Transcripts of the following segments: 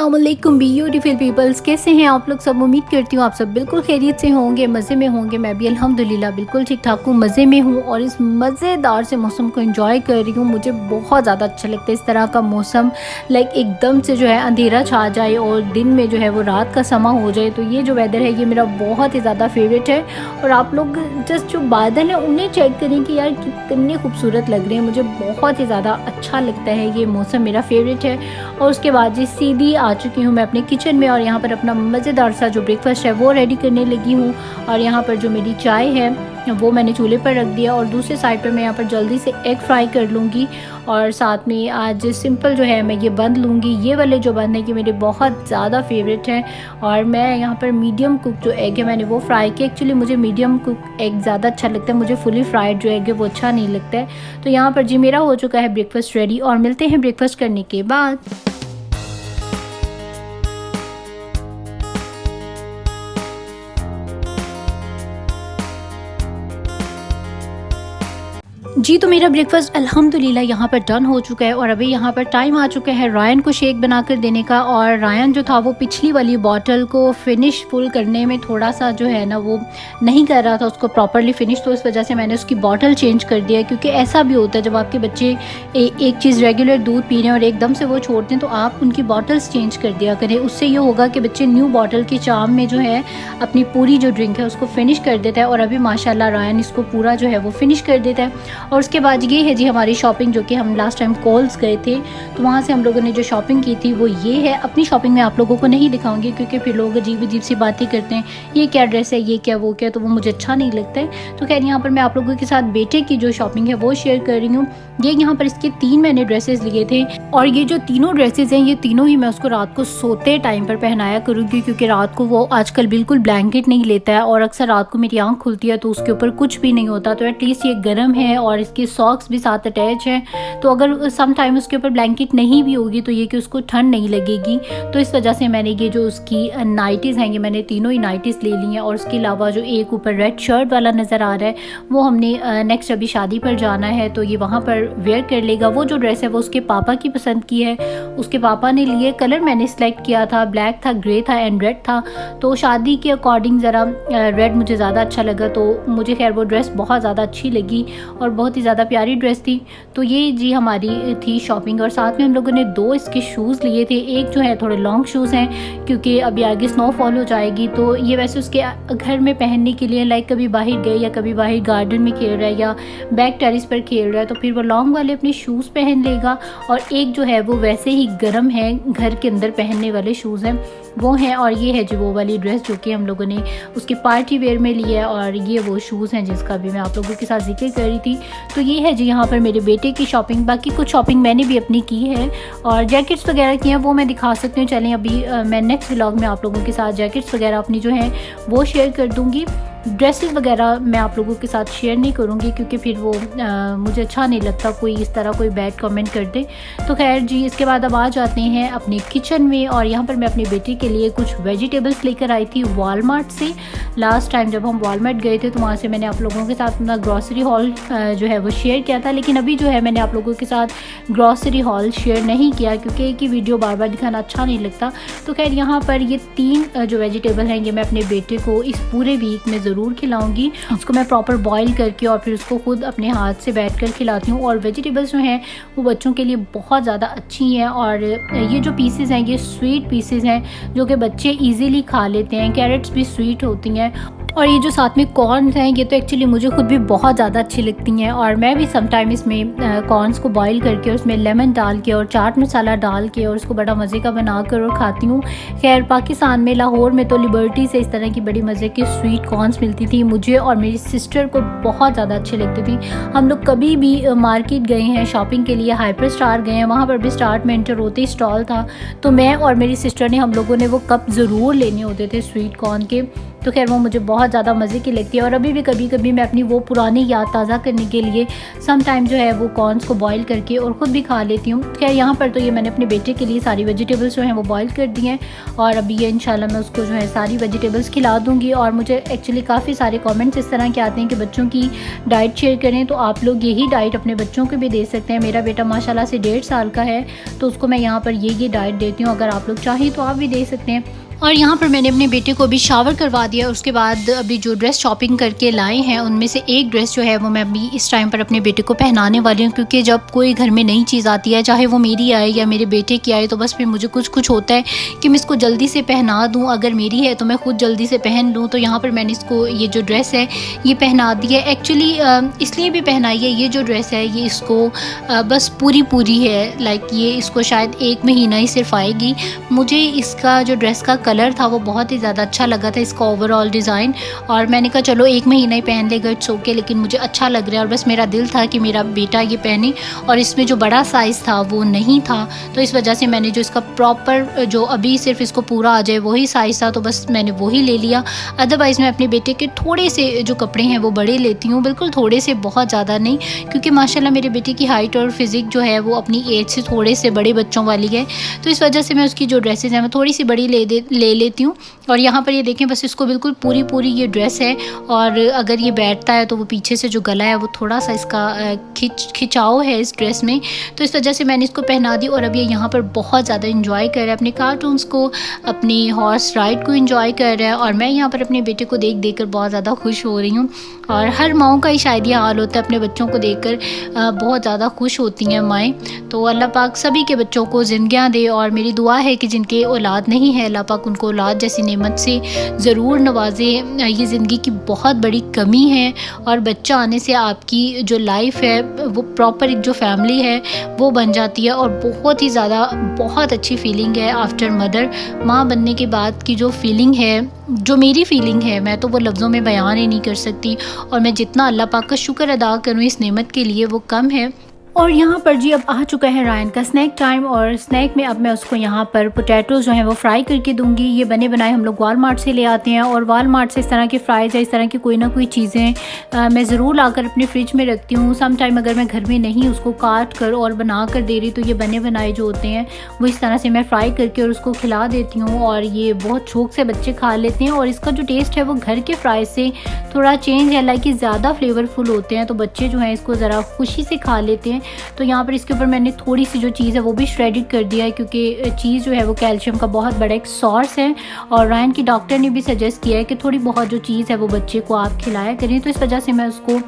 अस्सलामुअलैकुम beautiful peoples, कैसे हैं आप लोग सब। उम्मीद करती हूँ आप सब बिल्कुल खैरियत से होंगे, मज़े में होंगे। मैं भी अल्हम्दुलिल्लाह बिल्कुल ठीक ठाक हूँ, मज़े में हूँ और इस मज़ेदार से मौसम को एंजॉय कर रही हूँ। मुझे बहुत ज़्यादा अच्छा लगता है इस तरह का मौसम, लाइक एकदम से जो है अंधेरा छा जाए और दिन में जो है वो रात का समा हो जाए। तो ये जो वेदर है ये मेरा बहुत ही ज़्यादा फेवरेट है। और आप लोग जस्ट जो बादल हैं उन्हें चेक करें कि यार कितने खूबसूरत लग रहे हैं। मुझे बहुत ही ज़्यादा अच्छा लगता है, ये मौसम मेरा फेवरेट है। और उसके बाद जी सीधी आ चुकी हूँ मैं अपने किचन में और यहाँ पर अपना मज़ेदार सा जो ब्रेकफास्ट है वो रेडी करने लगी हूँ। और यहाँ पर जो मेरी चाय है वो मैंने चूल्हे पर रख दिया और दूसरे साइड पर मैं यहाँ पर जल्दी से एग फ्राई कर लूँगी। और साथ में आज सिंपल जो है मैं ये बंद लूँगी। ये वाले जो बंद है कि मेरे बहुत ज़्यादा फेवरेट हैं। और मैं यहाँ पर मीडियम कुक जो एग है मैंने वो फ्राई किया। एक्चुअली मुझे मीडियम कुक एग ज़्यादा अच्छा लगता है, मुझे फुली फ्राइड जो एग है वो अच्छा नहीं लगता है। तो यहाँ पर जी मेरा हो चुका है ब्रेकफास्ट रेडी और मिलते हैं ब्रेकफास्ट करने के बाद। जी तो मेरा ब्रेकफास्ट अल्हम्दुलिल्लाह यहाँ पर डन हो चुका है और अभी यहाँ पर टाइम आ चुका है रायन को शेक बनाकर देने का। और रायन जो था वो पिछली वाली बॉटल को फिनिश फुल करने में थोड़ा सा जो है ना वो नहीं कर रहा था उसको प्रॉपरली फिनिश, तो इस वजह से मैंने उसकी बॉटल चेंज कर दिया। क्योंकि ऐसा भी होता है जब आपके बच्चे एक चीज़ रेगुलर दूध पी रहे हैं और एकदम से वो छोड़ते हैं तो आप उनकी बॉटल्स चेंज कर दिया करें। उससे ये होगा कि बच्चे न्यू बॉटल की चाम में जो है अपनी पूरी जो ड्रिंक है उसको फिनिश कर देता है। और अभी माशाल्लाह रायन इसको पूरा जो है वो फिनिश कर देता है। और उसके बाद ये है जी हमारी शॉपिंग, जो कि हम लास्ट टाइम कॉल्स गए थे तो वहाँ से हम लोगों ने जो शॉपिंग की थी वो ये है। अपनी शॉपिंग में आप लोगों को नहीं दिखाऊंगी क्योंकि फिर लोग अजीब अजीब सी बातें करते हैं, ये क्या ड्रेस है, ये क्या वो क्या, तो वो मुझे अच्छा नहीं लगता है। तो खैर यहाँ पर मैं आप लोगों के साथ बेटे की जो शॉपिंग है वो शेयर कर रही हूँ। ये यहाँ पर इसके 3 मैंने ड्रेसेस लिए थे और ये जो तीनों ड्रेसेस हैं ये तीनों ही मैं उसको रात को सोते टाइम पर पहनाया करूँगी। क्योंकि रात को वो आजकल बिल्कुल ब्लैंकेट नहीं लेता है और अक्सर रात को मेरी आँख खुलती है तो उसके ऊपर कुछ भी नहीं होता। तो एटलीस्ट ये गर्म है और इसकी सॉक्स भी साथ अटैच है, तो अगर सम टाइम उसके ऊपर ब्लैंकेट नहीं भी होगी तो ये कि उसको ठंड नहीं लगेगी। तो इस वजह से मैंने ये जो उसकी नाइटीज़ हैं ये मैंने तीनों ही नाइटीज़ ले ली हैं। और उसके अलावा जो एक ऊपर रेड शर्ट वाला नज़र आ रहा है वो हमने नेक्स्ट अभी शादी पर जाना है तो ये वहाँ पर वेयर कर लेगा। वो जो ड्रेस है वो उसके पापा की पसंद की है, उसके पापा ने लिए। कलर मैंने सेलेक्ट किया था, ब्लैक था, ग्रे था एंड रेड था। तो शादी के अकॉर्डिंग ज़रा रेड मुझे ज़्यादा अच्छा लगा तो मुझे खैर वो ड्रेस बहुत ज़्यादा अच्छी लगी और बहुत ही ज़्यादा प्यारी ड्रेस थी। तो ये जी हमारी थी शॉपिंग। और साथ में हम लोगों ने 2 इसके शूज़ लिए थे। एक जो है थोड़े लॉन्ग शूज़ हैं क्योंकि अभी आगे स्नोफॉल हो जाएगी तो ये वैसे उसके घर में पहनने के लिए, लाइक कभी बाहर गए या कभी बाहर गार्डन में खेल रहा है या बैक टेरिस पर खेल रहा है तो फिर वो लॉन्ग वाले अपने शूज़ पहन लेगा। और एक जो है वो वैसे ही गर्म है, घर के अंदर पहनने वाले शूज़ हैं वो हैं। और ये है जी वो वाली ड्रेस जो कि हम लोगों ने उसके पार्टी वेयर में लिया है। और ये वो शूज़ हैं जिसका भी मैं आप लोगों के साथ जिक्र कर रही थी। तो ये है जी यहाँ पर मेरे बेटे की शॉपिंग। बाकी कुछ शॉपिंग मैंने भी अपनी की है और जैकेट्स वगैरह की हैं वो मैं दिखा सकती हूँ। चलें अभी मैं नेक्स्ट व्लॉग में आप लोगों के साथ जैकेट्स वगैरह अपनी जो हैं वो शेयर कर दूँगी। ड्रेसेस वगैरह मैं आप लोगों के साथ शेयर नहीं करूँगी क्योंकि फिर वो मुझे अच्छा नहीं लगता कोई इस तरह कोई बैड कमेंट कर दे। तो खैर जी इसके बाद अब आ जाते हैं अपने किचन में। और यहाँ पर मैं अपने बेटे के लिए कुछ वेजिटेबल्स लेकर आई थी वॉलमार्ट से। लास्ट टाइम जब हम वॉलमार्ट गए थे तो वहाँ से मैंने आप लोगों के साथ अपना ग्रॉसरी हॉल जो है वो शेयर किया था। लेकिन अभी जो है मैंने आप लोगों के साथ ग्रॉसरी हॉल शेयर नहीं किया क्योंकि एक ही वीडियो बार बार दिखाना अच्छा नहीं लगता। तो खैर यहाँ पर ये 3 जो वेजिटेबल हैं ये मैं अपने बेटे को इस पूरे वीक में ज़रूर खिलाऊंगी। उसको मैं प्रॉपर बॉईल करके और फिर उसको खुद अपने हाथ से बैठकर खिलाती हूँ। और वेजिटेबल्स जो हैं वो बच्चों के लिए बहुत ज़्यादा अच्छी हैं। और ये जो पीसेस हैं ये स्वीट पीसेस हैं जो कि बच्चे इजीली खा लेते हैं। कैरेट्स भी स्वीट होती हैं। और ये जो साथ में कॉर्न्स हैं ये तो एक्चुअली मुझे खुद भी बहुत ज़्यादा अच्छी लगती हैं। और मैं भी समटाइम इसमें कॉर्न्स को बॉईल करके उसमें लेमन डाल के और चाट मसाला डाल के और उसको बड़ा मज़े का बनाकर और खाती हूँ। खैर पाकिस्तान में लाहौर में तो लिबर्टी से इस तरह की बड़ी मज़े की स्वीट कॉर्न्स मिलती थी। मुझे और मेरी सिस्टर को बहुत ज़्यादा अच्छी लगती थी। हम लोग कभी भी मार्केट गए हैं शॉपिंग के लिए, हाइपर स्टार गए हैं, वहाँ पर भी स्टार्ट में एंटर होते ही स्टॉल था तो मैं और मेरी सिस्टर ने हम लोगों ने वो कप ज़रूर लेने होते थे स्वीट कॉर्न के। तो खैर वो मुझे बहुत ज़्यादा मज़े की लगती है। और अभी भी कभी कभी मैं अपनी वो पुरानी याद ताज़ा करने के लिए सम टाइम जो है वो कॉर्न्स को बॉईल करके और ख़ुद भी खा लेती हूँ। खैर यहाँ पर तो ये मैंने अपने बेटे के लिए सारी वेजिटेबल्स जो हैं वो बॉईल कर दी हैं और अभी ये इंशाल्लाह मैं उसको जो है सारी वेजिटेबल्स खिला दूँगी। और मुझे एक्चुअली काफ़ी सारे कमेंट्स इस तरह के आते हैं कि बच्चों की डाइट शेयर करें, तो आप लोग यही डाइट अपने बच्चों को भी दे सकते हैं। मेरा बेटा माशाल्लाह से 1.5 साल का है, तो उसको मैं यहाँ पर ये डाइट देती हूँ। अगर आप लोग चाहें तो आप भी दे सकते हैं। और यहाँ पर मैंने अपने बेटे को अभी शावर करवा दिया। उसके बाद अभी जो ड्रेस शॉपिंग करके लाए हैं उनमें से एक ड्रेस जो है वो मैं अभी इस टाइम पर अपने बेटे को पहनाने वाली हूँ, क्योंकि जब कोई घर में नई चीज़ आती है, चाहे वो मेरी आए या मेरे बेटे की आए, तो बस फिर मुझे कुछ होता है कि मैं इसको जल्दी से पहना दूँ। अगर मेरी है तो मैं खुद जल्दी से पहन लूँ। तो यहाँ पर मैंने इसको ये जो ड्रेस है ये पहना दी है। एक्चुअली इसलिए भी पहनाई है, ये जो ड्रेस है ये इसको बस पूरी है, लाइक ये इसको शायद 1 महीना ही सिर्फ आएगी। मुझे इसका जो ड्रेस का कलर था वो बहुत ही ज़्यादा अच्छा लगा था, इसका ओवरऑल डिज़ाइन, और मैंने कहा चलो 1 महीना ही पहन लेगा, इट्स ओके। लेकिन मुझे अच्छा लग रहा है और बस मेरा दिल था कि मेरा बेटा ये पहने, और इसमें जो बड़ा साइज़ था वो नहीं था, तो इस वजह से मैंने जो इसका प्रॉपर जो अभी सिर्फ इसको पूरा आ जाए वही साइज़ था, तो बस मैंने वही ले लिया। अदरवाइज़ मैं अपने बेटे के थोड़े से जो कपड़े हैं वो बड़े लेती हूँ, बिल्कुल थोड़े से, बहुत ज़्यादा नहीं, क्योंकि माशाल्लाह मेरे बेटे की हाइट और फिज़िक जो है वो अपनी एज से थोड़े से बड़े बच्चों वाली है, तो इस वजह से मैं उसकी जो ड्रेसेस हैं मैं थोड़ी सी बड़ी ले लेती हूँ। और यहाँ पर ये देखें, बस इसको बिल्कुल पूरी ये ड्रेस है, और अगर ये बैठता है तो वो पीछे से जो गला है वो थोड़ा सा इसका खिंचाव है इस ड्रेस में, तो इस वजह से मैंने इसको पहना दी। और अब ये यहाँ पर बहुत ज़्यादा इंजॉय कर रहा है अपने कार्टून्स को, अपनी हॉर्स राइड को इंजॉय कर रहा है, और मैं यहाँ पर अपने बेटे को देख कर बहुत ज़्यादा खुश हो रही हूँ। और हर माओं का ही शायद ये हाल होता है, अपने बच्चों को देखकर बहुत ज़्यादा खुश होती हैं माएँ। तो अल्लाह पाक सभी के बच्चों को ज़िंदगियाँ दे, और मेरी दुआ है कि जिनके औलाद नहीं है, अल्लाह पाक उनको औलाद जैसी नेमत से ज़रूर नवाजे। ये ज़िंदगी की बहुत बड़ी कमी है, और बच्चा आने से आपकी जो लाइफ है वो प्रॉपर एक जो फैमिली है वो बन जाती है, और बहुत ही ज़्यादा बहुत अच्छी फीलिंग है आफ्टर मदर। माँ बनने के बाद की जो फीलिंग है, जो मेरी फीलिंग है, मैं तो वो लफ्ज़ों में बयान ही नहीं कर सकती, और मैं जितना अल्लाह पाक का शुक्र अदा करूँ इस नेमत के लिए वो कम है। और यहाँ पर जी अब आ चुका है रायन का स्नैक टाइम, और स्नैक में अब मैं उसको यहाँ पर पोटैटोज़ जो हैं वो फ्राई करके दूँगी। ये बने बनाए हम लोग वालमार्ट से ले आते हैं, और वालमार्ट से इस तरह के फ़्राइज़ या इस तरह की कोई ना कोई चीज़ें मैं ज़रूर लाकर अपने फ्रिज में रखती हूँ। सम टाइम अगर मैं घर में नहीं उसको काट कर और बना कर दे रही, तो ये बने बनाए जो होते हैं वो इस तरह से मैं फ्राई करके और उसको खिला देती हूँ, और ये बहुत शौक़ से बच्चे खा लेते हैं। और इसका जो टेस्ट है वो घर के फ्राइज़ से थोड़ा चेंज है, लाइक ज़्यादा फ्लेवरफुल होते हैं, तो बच्चे जो हैं इसको ज़रा खुशी से खा लेते हैं। तो यहाँ पर इसके ऊपर मैंने थोड़ी सी जो चीज़ है वो भी श्रेडिड कर दिया है, क्योंकि चीज़ जो है वो कैल्शियम का बहुत बड़ा एक सोर्स है, और रायन की डॉक्टर ने भी सजेस्ट किया है कि थोड़ी बहुत जो चीज़ है वो बच्चे को आप खिलाया करें। तो इस वजह से मैं उसको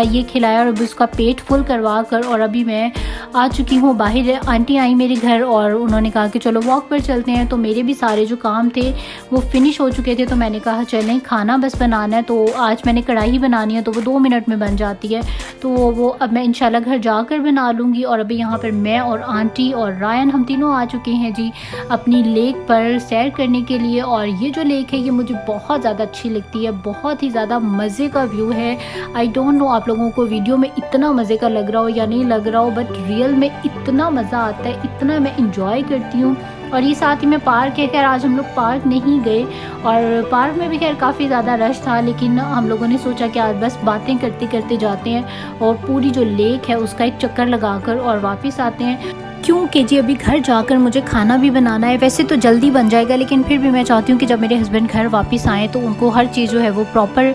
ये खिलाया, और अभी उसका पेट फुल करवा कर, और अभी मैं आ चुकी हूँ बाहर। आंटी आई मेरे घर और उन्होंने कहा कि चलो वॉक पर चलते हैं, तो मेरे भी सारे जो काम थे वो फिनिश हो चुके थे, तो मैंने कहा चलें, खाना बस बनाना है। तो आज मैंने कढ़ाई बनानी है, तो वो 2 मिनट में बन जाती है, तो वो अब मैं इंशाल्लाह घर जाकर बना लूँगी। और अभी यहाँ पर मैं और आंटी और रायन हम तीनों आ चुके हैं जी अपनी लेक पर सैर करने के लिए। और ये जो लेक है ये मुझे बहुत ज़्यादा अच्छी लगती है, बहुत ही ज़्यादा मज़े का व्यू है। आई डोंट नो आप लोगों को वीडियो में इतना मज़े का लग रहा हो या नहीं लग रहा हो, बट रियल में इतना मज़ा आता है, इतना मैं इंजॉय करती हूँ। और ये साथ ही में पार्क है। खैर आज हम लोग पार्क नहीं गए, और पार्क में भी खैर काफ़ी ज़्यादा रश था, लेकिन हम लोगों ने सोचा कि आज बस बातें करते करते जाते हैं और पूरी जो लेक है उसका एक चक्कर लगाकर और वापस आते हैं, क्योंकि जी अभी घर जाकर मुझे खाना भी बनाना है। वैसे तो जल्दी बन जाएगा, लेकिन फिर भी मैं चाहती हूँ कि जब मेरे हस्बैंड घर वापस आएँ तो उनको हर चीज़ जो है वो प्रॉपर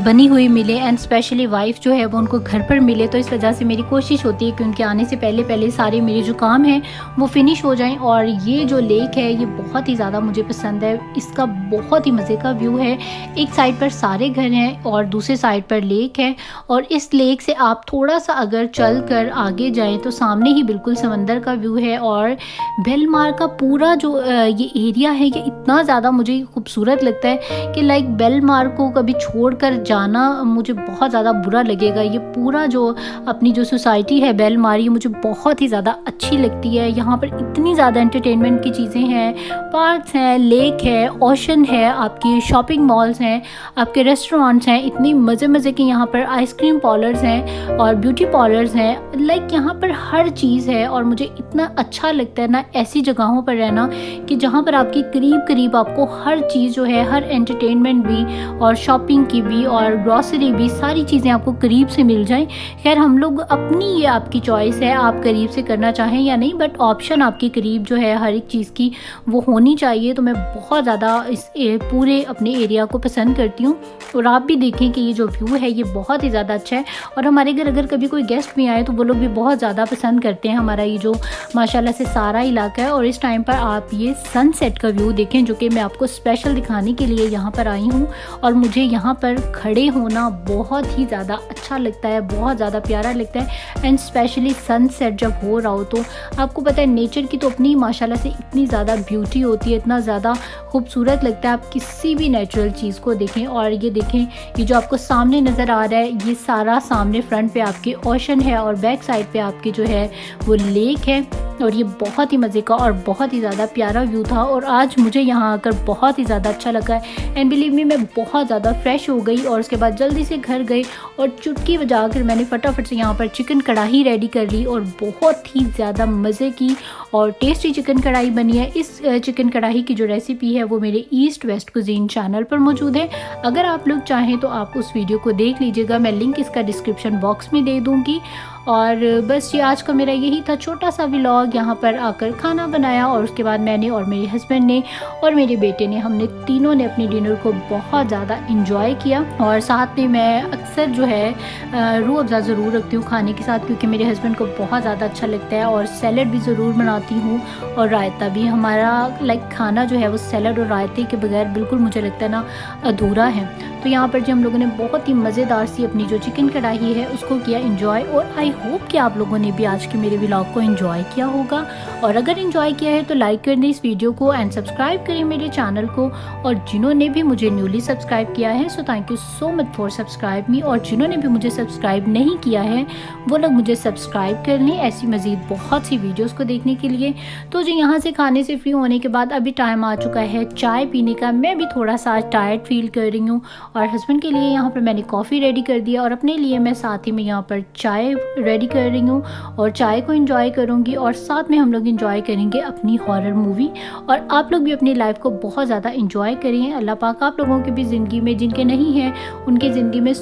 बनी हुई मिले, एंड स्पेशली वाइफ जो है वो उनको घर पर मिले। तो इस वजह से मेरी कोशिश होती है कि उनके आने से पहले पहले सारे मेरे जो काम हैं वो फिनिश हो जाएं। और ये जो लेक है ये बहुत ही ज़्यादा मुझे पसंद है, इसका बहुत ही मज़े का व्यू है। एक साइड पर सारे घर हैं और दूसरे साइड पर लेक है, और इस लेक से आप थोड़ा सा अगर चल कर आगे जाएँ तो सामने ही बिल्कुल समंदर का व्यू है। और बेलमार का पूरा जो ये एरिया है ये इतना ज़्यादा मुझे खूबसूरत लगता है कि लाइक बेलमार को कभी छोड़कर जाना मुझे बहुत ज़्यादा बुरा लगेगा। ये पूरा जो अपनी जो सोसाइटी है बेलमार, ये मुझे बहुत ही ज़्यादा अच्छी लगती है। यहाँ पर इतनी ज़्यादा एंटरटेनमेंट की चीज़ें हैं, पार्क्स हैं, लेक है, ओशन है, आपकी शॉपिंग मॉल्स हैं, आपके रेस्टोरेंट्स हैं, इतनी मज़े के यहाँ पर आइसक्रीम पार्लर्स हैं और ब्यूटी पार्लर्स हैं। लाइक यहाँ पर हर चीज़ है और मुझे इतना अच्छा लगता है ना ऐसी जगहों पर रहना कि जहाँ पर आपकी करीब करीब आपको हर चीज़ जो है, हर एंटरटेनमेंट भी और शॉपिंग की भी और ग्रॉसरी भी, सारी चीज़ें आपको करीब से मिल जाएं। खैर हम लोग अपनी, ये आपकी चॉइस है, आप करीब से करना चाहें या नहीं, बट ऑप्शन आपके करीब जो है हर एक चीज़ की वो होनी चाहिए। तो मैं बहुत ज़्यादा इस पूरे अपने एरिया को पसंद करती हूँ। और आप भी देखें कि ये जो व्यू है ये बहुत ही ज़्यादा अच्छा है। और हमारे घर अगर कभी कोई गेस्ट भी आए तो वो लोग भी बहुत ज़्यादा पसंद करते हैं हमारा ये जो माशाल्लाह से सारा इलाका है। और इस टाइम पर आप ये सनसेट का व्यू देखें, जो कि मैं आपको स्पेशल दिखाने के लिए यहाँ पर आई हूँ। और मुझे यहाँ पर खड़े होना बहुत ही ज़्यादा अच्छा लगता है, बहुत ज़्यादा प्यारा लगता है। एंड स्पेशली सनसेट जब हो रहा हो तो आपको पता है नेचर की तो अपनी माशाल्लाह से इतनी ज़्यादा ब्यूटी होती है, इतना ज़्यादा खूबसूरत लगता है। आप किसी भी नेचुरल चीज़ को देखें, और ये देखें ये जो आपको सामने नज़र आ रहा है ये सारा सामने फ्रंट पे आपके ओशन है और बैक साइड पे आपके जो है वो लेक है। और ये बहुत ही मज़े का और बहुत ही ज़्यादा प्यारा व्यू था। और आज मुझे यहाँ आकर बहुत ही ज़्यादा अच्छा लगा है। एंड बिलीव मी, मैं बहुत ज़्यादा फ्रेश हो गई और उसके बाद जल्दी से घर गई और चुटकी बजा कर मैंने फटाफट से यहाँ पर चिकन कढ़ाई रेडी कर ली। और बहुत ही ज़्यादा मज़े की और टेस्टी चिकन कढ़ाई बनी है। इस चिकन कढ़ाई की जो रेसिपी है वो मेरे ईस्ट वेस्ट कुजीन चैनल पर मौजूद है। अगर आप लोग चाहें तो आप उस वीडियो को देख लीजिएगा, मैं लिंक इसका डिस्क्रिप्शन बॉक्स में दे दूँगी। और बस ये आज का मेरा यही था छोटा सा व्लॉग। यहाँ पर आकर खाना बनाया और उसके बाद मैंने और मेरे हस्बैंड ने और मेरे बेटे ने, हमने तीनों ने अपने डिनर को बहुत ज़्यादा इंजॉय किया। और साथ में मैं अक्सर जो है रूह अफ़ज़ा ज़रूर रखती हूँ खाने के साथ, क्योंकि मेरे हस्बैंड को बहुत ज़्यादा अच्छा लगता है। और सैलड भी ज़रूर बनाती हूँ और रायता भी। हमारा खाना जो है वो सैलड और रायते के बगैर बिल्कुल मुझे लगता है ना अधूरा है। तो यहाँ पर जो हम लोगों ने बहुत ही मज़ेदार सी अपनी जो चिकन कढ़ाई है उसको किया इंजॉय। और आई होप कि आप लोगों ने भी आज के मेरे व्लॉग को एंजॉय किया होगा। और अगर एंजॉय किया है तो लाइक कर दें इस वीडियो को एंड सब्सक्राइब करें मेरे चैनल को। और जिन्होंने भी मुझे न्यूली सब्सक्राइब किया है so thank you so much for subscribe मी। और जिन्होंने भी मुझे सब्सक्राइब नहीं किया है वो लोग मुझे सब्सक्राइब कर लें ऐसी मज़ीद बहुत सी वीडियोज़ को देखने के लिए। तो जो यहाँ से खाने से फ्री होने के बाद अभी टाइम आ चुका है चाय पीने का। मैं भी थोड़ा सा टायर्ड फील कर रही हूँ और हस्बैंड के लिए यहाँ पर मैंने कॉफ़ी रेडी कर दिया और अपने लिए मैं साथ ही में यहाँ पर चाय रेडी कर रही हूँ और चाय को एंजॉय करूँगी। और साथ में हम लोग एंजॉय करेंगे अपनी हॉरर मूवी। और आप लोग भी अपनी लाइफ को बहुत ज़्यादा एंजॉय करें। अल्लाह पाक आप लोगों की भी ज़िंदगी में, जिनके नहीं हैं उनकी ज़िंदगी में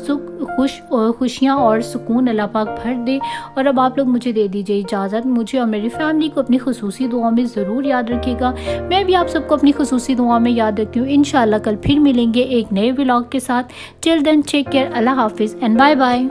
खुशियाँ और सुकून अल्लाह पाक भर दे। और अब आप लोग मुझे दे दीजिए इजाज़त। मुझे और मेरी फैमिली को अपनी खुसूसी दुआ में ज़रूर याद रखिएगा। मैं भी आप सबको अपनी खुसूसी दुआ में याद रखती हूँ। इंशाल्लाह कल फिर मिलेंगे एक नए व्लॉग के साथ। टिल देन टेक केयर, अल्लाह हाफिज़ एंड बाय बाय।